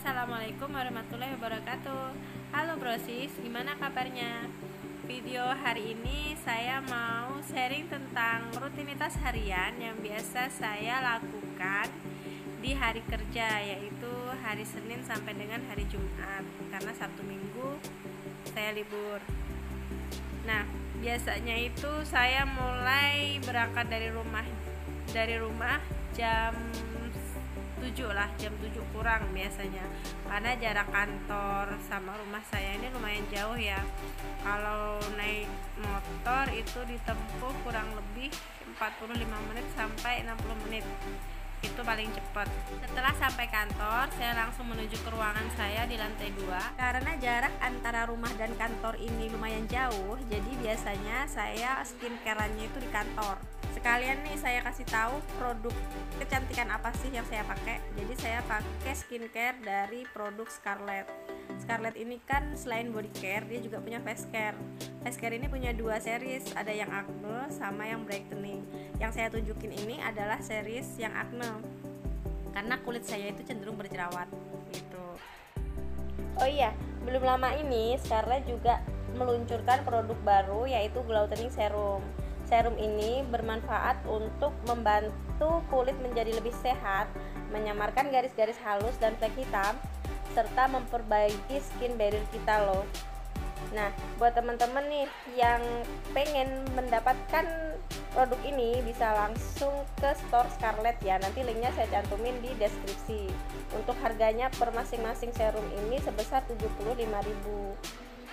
Assalamualaikum warahmatullahi wabarakatuh. Halo brosis, gimana kabarnya? Video hari ini saya mau sharing tentang rutinitas harian yang biasa saya lakukan di hari kerja, yaitu hari Senin sampai dengan hari Jumat, karena Sabtu Minggu saya libur. Nah, biasanya itu saya mulai berangkat dari rumah jam 7 lah, jam 7 kurang biasanya, karena jarak kantor sama rumah saya ini lumayan jauh ya. Kalau naik motor itu ditempuh kurang lebih 45 menit sampai 60 menit, itu paling cepat. Setelah sampai kantor, saya langsung menuju ke ruangan saya di lantai 2. Karena jarak antara rumah dan kantor ini lumayan jauh, jadi biasanya saya skincare-nya itu di kantor. Sekalian nih saya kasih tahu produk kecantikan apa sih yang saya pakai. Jadi saya pakai skincare dari produk Scarlett. Scarlett ini kan selain body care, dia juga punya face care. Face care ini punya dua series, ada yang acne sama yang brightening. Yang saya tunjukin ini adalah series yang acne, karena kulit saya itu cenderung berjerawat gitu. Oh iya, belum lama ini Scarlett juga meluncurkan produk baru, yaitu Gloutening Serum. Serum ini bermanfaat untuk membantu kulit menjadi lebih sehat, menyamarkan garis-garis halus dan flek hitam, serta memperbaiki skin barrier kita loh. Nah, buat teman-teman nih yang pengen mendapatkan produk ini, bisa langsung ke store Scarlett ya. Nanti linknya saya cantumin di deskripsi. Untuk harganya per masing-masing serum ini sebesar 75.000.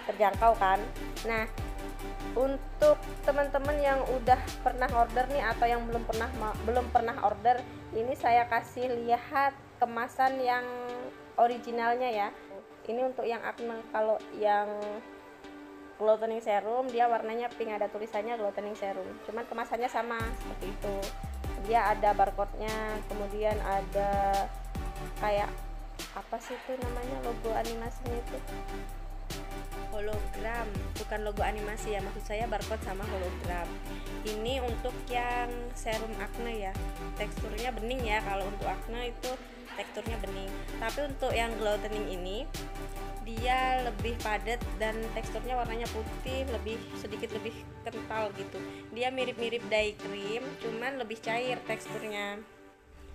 Terjangkau kan? Nah, untuk teman-teman yang udah pernah order nih atau yang belum pernah order, ini saya kasih lihat kemasan yang originalnya ya. Ini untuk yang acne. Kalau yang Gloutening Serum dia warnanya pink, ada tulisannya Gloutening Serum, cuman kemasannya sama seperti itu. Dia ada barcode-nya, kemudian ada kayak apa sih itu namanya, logo animasinya itu, hologram, bukan logo animasi ya, maksud saya barcode sama hologram. Ini untuk yang serum acne ya, teksturnya bening ya. Kalau untuk acne itu teksturnya bening, tapi untuk yang Gloutening ini dia lebih padat dan teksturnya warnanya putih, sedikit lebih kental gitu. Dia mirip-mirip dye cream, cuman lebih cair teksturnya.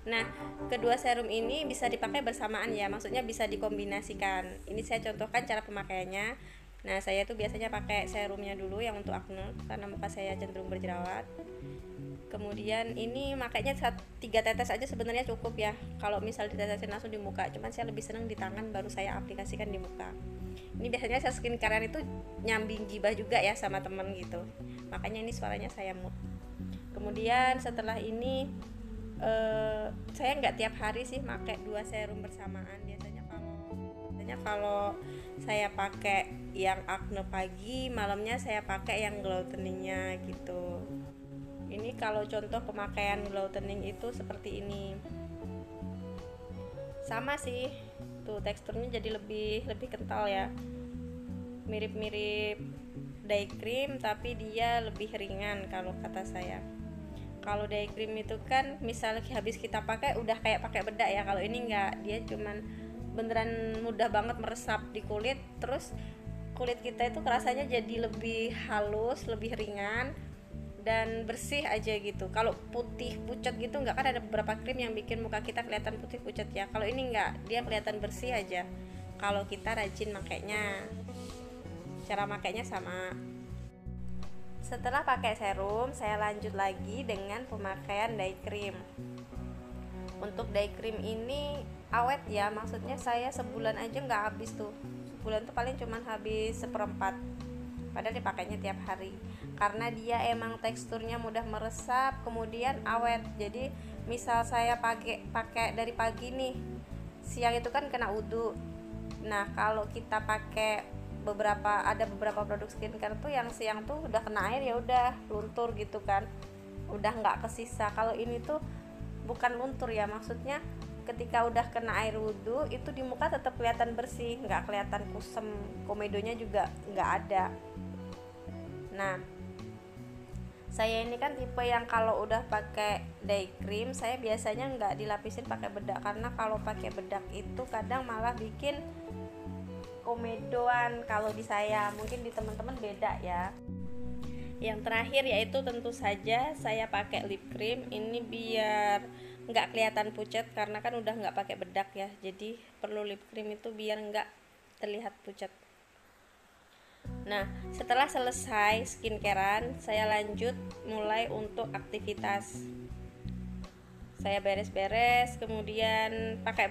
Nah, kedua serum ini bisa dipakai bersamaan ya, maksudnya bisa dikombinasikan. Ini saya contohkan cara pemakaiannya. Nah, saya tuh biasanya pakai serumnya dulu yang untuk acne, karena muka saya cenderung berjerawat. Kemudian ini makanya 3 tetes aja sebenarnya cukup ya, kalau misal ditetesin langsung di muka. Cuman saya lebih seneng di tangan, baru saya aplikasikan di muka. Ini biasanya saya skincarean itu nyambing gibah juga ya sama temen gitu, makanya ini suaranya saya mute. Kemudian setelah ini saya nggak tiap hari sih pakai 2 serum bersamaan. Biasanya kalau saya pakai yang acne pagi, malamnya saya pakai yang glouteningnya gitu. Ini kalau contoh pemakaian Gloutening itu seperti ini. Sama sih, tuh teksturnya jadi lebih kental ya. Mirip-mirip dye cream tapi dia lebih ringan kalau kata saya. Kalau dye cream itu kan misalnya habis kita pakai udah kayak pakai bedak ya. Kalau ini enggak, dia cuman beneran mudah banget meresap di kulit. Terus kulit kita itu rasanya jadi lebih halus, lebih ringan dan bersih aja gitu. Kalau putih pucat gitu enggak, kan ada beberapa krim yang bikin muka kita kelihatan putih pucat ya. Kalau ini enggak, dia kelihatan bersih aja kalau kita rajin makainya. Cara makainya sama. Setelah pakai serum, saya lanjut lagi dengan pemakaian dye cream. Untuk dye cream ini awet ya, maksudnya saya sebulan aja nggak habis tuh. Sebulan tuh paling cuman habis 1/4, padahal dipakainya tiap hari, karena dia emang teksturnya mudah meresap, kemudian awet. Jadi misal saya pakai dari pagi nih, siang itu kan kena wudhu. Nah, kalau kita pakai ada beberapa produk skincare tuh yang siang tuh udah kena air, ya udah luntur gitu kan, udah nggak kesisa. Kalau ini tuh bukan luntur ya, maksudnya ketika udah kena air wudhu itu di muka tetap kelihatan bersih, nggak kelihatan kusem, komedonya juga nggak ada. Nah, Saya ini kan tipe yang kalau udah pakai day cream saya biasanya nggak dilapisin pakai bedak, karena kalau pakai bedak itu kadang malah bikin komedoan kalau di saya, mungkin di teman-teman beda ya. Yang terakhir yaitu tentu saja saya pakai lip cream ini biar nggak kelihatan pucat, karena kan udah nggak pakai bedak ya, jadi perlu lip cream itu biar nggak terlihat pucat. Nah, setelah selesai skincarean, saya lanjut mulai untuk aktivitas. Saya beres-beres, kemudian pakai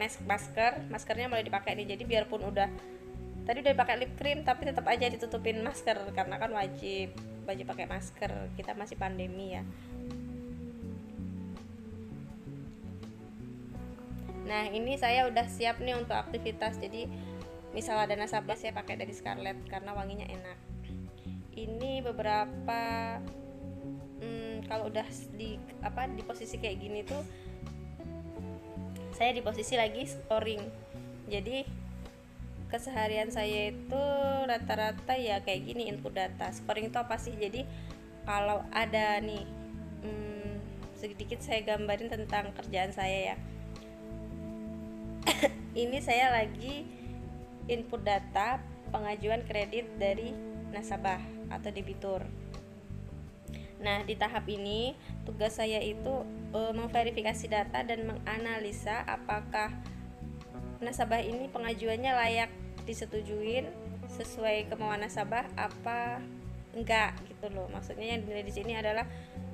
maskernya mulai dipakai nih. Jadi biarpun tadi udah pakai lip cream, tapi tetap aja ditutupin masker karena kan wajib pakai masker. Kita masih pandemi ya. Nah, ini saya udah siap nih untuk aktivitas. Jadi misal ada nasabah, saya pakai dari Scarlett karena wanginya enak. Ini beberapa kalau udah di posisi kayak gini tuh saya di posisi lagi scoring. Jadi keseharian saya itu rata-rata ya kayak gini, input data. Scoring itu apa sih? Jadi kalau ada nih sedikit saya gambarin tentang kerjaan saya ya. Ini saya lagi input data pengajuan kredit dari nasabah atau debitur. Nah, di tahap ini tugas saya itu memverifikasi data dan menganalisa apakah nasabah ini pengajuannya layak disetujuin sesuai kemauan nasabah apa enggak gitu loh. Maksudnya yang di sini adalah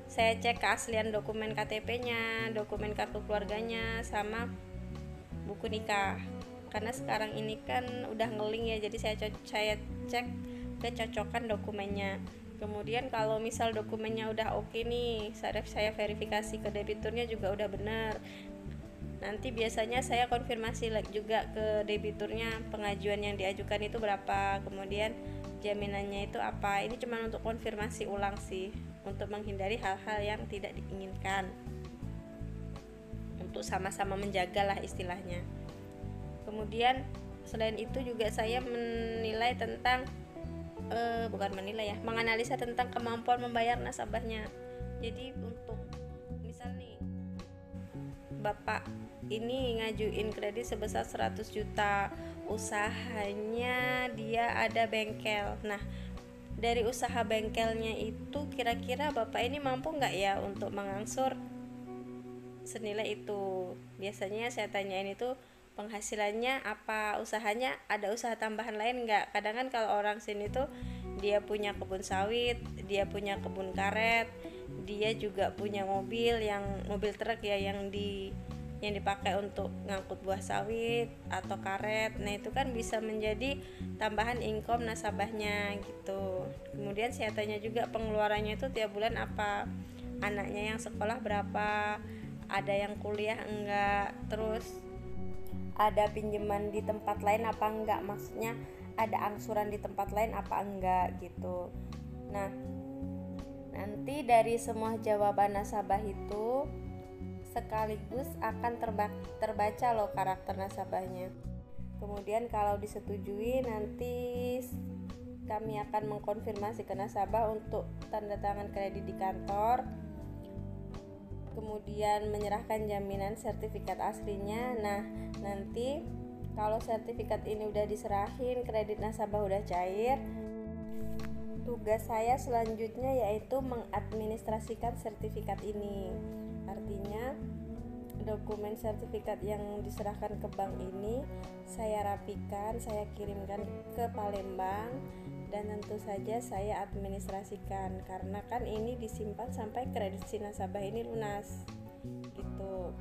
saya cek keaslian dokumen KTP-nya, dokumen kartu keluarganya, sama buku nikah. Karena sekarang ini kan udah ngeling ya, jadi saya cek kecocokan dokumennya. Kemudian kalau misal dokumennya udah oke nih, saya verifikasi ke debiturnya juga udah benar. Nanti biasanya saya konfirmasi juga ke debiturnya pengajuan yang diajukan itu berapa, kemudian jaminannya itu apa. Ini cuma untuk konfirmasi ulang sih, untuk menghindari hal-hal yang tidak diinginkan, untuk sama-sama menjaga lah istilahnya. Kemudian selain itu juga saya menilai tentang menganalisa tentang kemampuan membayar nasabahnya. Jadi untuk misal nih Bapak ini ngajuin kredit sebesar 100 juta, usahanya dia ada bengkel. Nah, dari usaha bengkelnya itu kira-kira Bapak ini mampu nggak ya untuk mengangsur senilai itu. Biasanya saya tanyain itu penghasilannya apa, usahanya ada usaha tambahan lain nggak. Kadang kan kalau orang sini tuh dia punya kebun sawit, dia punya kebun karet, dia juga punya mobil truk ya yang dipakai untuk ngangkut buah sawit atau karet. Nah, itu kan bisa menjadi tambahan income nasabahnya gitu. Kemudian saya tanya juga pengeluarannya itu tiap bulan apa, anaknya yang sekolah berapa, ada yang kuliah enggak, terus ada pinjaman di tempat lain apa enggak, maksudnya ada angsuran di tempat lain apa enggak gitu. Nah, nanti dari semua jawaban nasabah itu sekaligus akan terbaca loh karakter nasabahnya. Kemudian kalau disetujui, nanti kami akan mengkonfirmasi ke nasabah untuk tanda tangan kredit di kantor, kemudian menyerahkan jaminan sertifikat aslinya. Nah, nanti kalau sertifikat ini udah diserahin, kredit nasabah udah cair, tugas saya selanjutnya yaitu mengadministrasikan sertifikat ini. Artinya dokumen sertifikat yang diserahkan ke bank ini saya rapikan, saya kirimkan ke Palembang, dan tentu saja saya administrasikan karena kan ini disimpan sampai kredit si nasabah ini lunas gitu.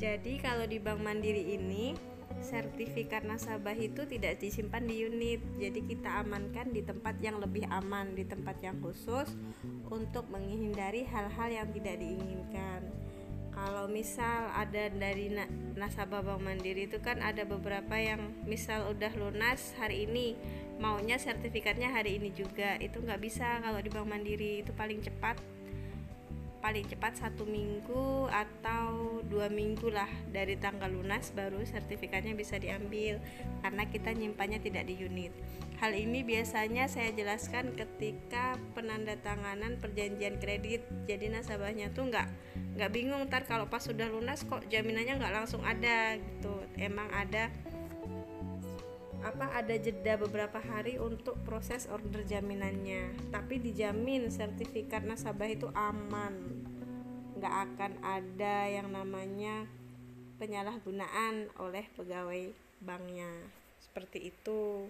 Jadi kalau di Bank Mandiri ini sertifikat nasabah itu tidak disimpan di unit, jadi kita amankan di tempat yang lebih aman, di tempat yang khusus untuk menghindari hal-hal yang tidak diinginkan. Kalau misal ada dari nasabah Bank Mandiri itu kan ada beberapa yang misal udah lunas hari ini, maunya sertifikatnya hari ini juga, itu nggak bisa. Kalau di Bank Mandiri itu paling cepat paling cepat 1 minggu atau 2 minggu lah dari tanggal lunas baru sertifikatnya bisa diambil, karena kita nyimpannya tidak di unit. Hal ini biasanya saya jelaskan ketika penandatanganan perjanjian kredit. Jadi nasabahnya tuh nggak bingung ntar kalau pas sudah lunas kok jaminannya nggak langsung ada gitu. Emang ada jeda beberapa hari untuk proses order jaminannya, tapi dijamin sertifikat nasabah itu aman, nggak akan ada yang namanya penyalahgunaan oleh pegawai banknya, seperti itu.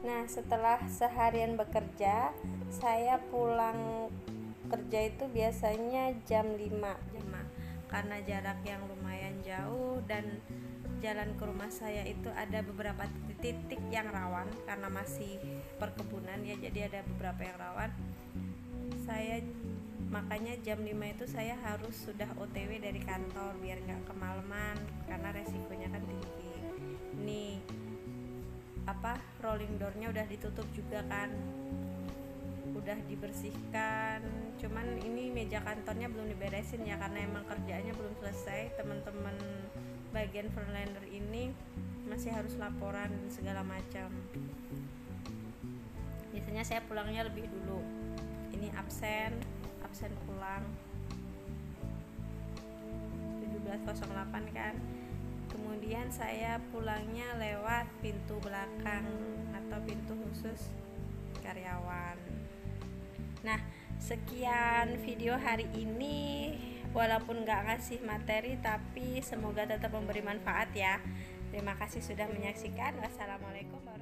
Nah, setelah seharian bekerja, saya pulang kerja itu biasanya jam 5 karena jarak yang lumayan jauh dan jalan ke rumah saya itu ada beberapa titik yang rawan karena masih perkebunan ya, jadi ada beberapa yang rawan. Makanya jam 5 itu saya harus sudah OTW dari kantor biar nggak kemalaman karena resikonya kan tinggi. Nih rolling doornya udah ditutup juga kan, udah dibersihkan, cuman ini meja kantornya belum diberesin ya karena emang kerjaannya belum selesai. Teman-teman bagian frontliner ini masih harus laporan dan segala macam. Biasanya saya pulangnya lebih dulu. Ini absen pulang 17.08 kan. Kemudian saya pulangnya lewat pintu belakang atau pintu khusus karyawan. Nah, sekian video hari ini. Walaupun gak ngasih materi, tapi semoga tetap memberi manfaat ya. Terima kasih sudah menyaksikan. Wassalamualaikum warahmatullahi wabarakatuh.